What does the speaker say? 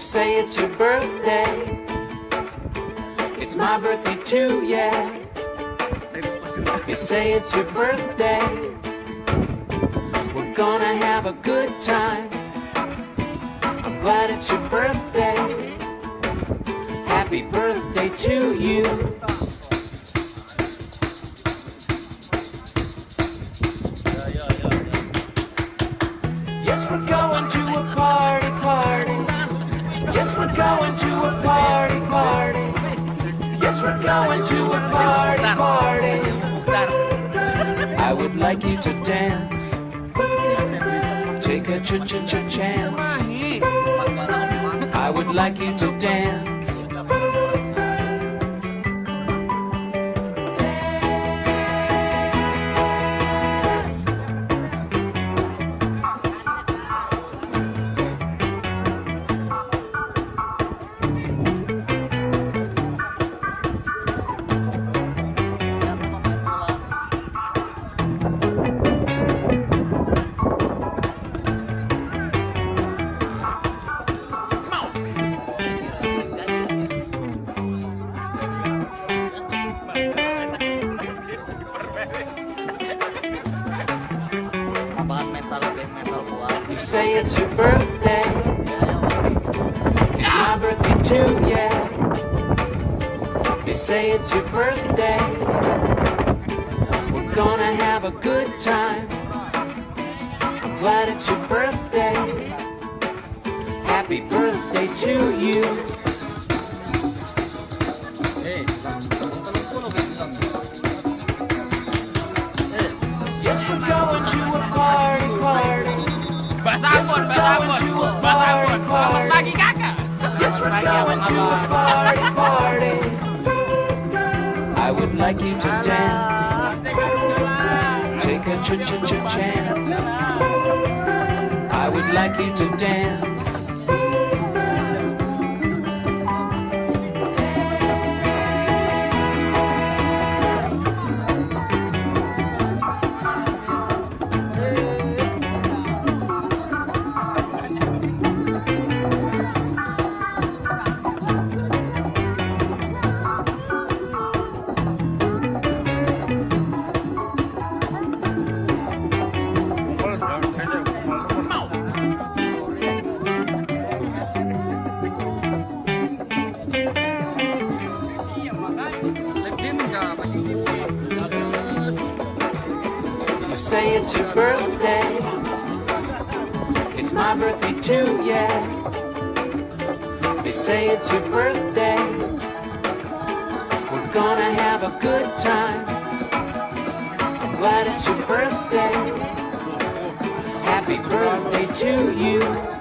say it's your birthday. It's my birthday too, yeah. You say it's your birthday. We're gonna have a good time. I'm glad it's your birthday. Happy birthday to you. Yes, we're going to a party, party. Yes, we're going to a party, party. Yes, we're going to a party, party. I would like you to dance. Take a chance. I would like you to dance. You say it's your birthday. It's my birthday too, yeah. You say it's your birthday. We're gonna have a good time. I'm glad it's your birthday. Happy birthday to you. Yes, we're going to a party, party. Yes, we're going to a party, party. Yes, we're going to a party, party. I would like you to dance. Take a chance. I would like you to dance. You say it's your birthday. It's my birthday too, yeah. They say it's your birthday. We're gonna have a good time. I'm glad it's your birthday. Happy birthday to you.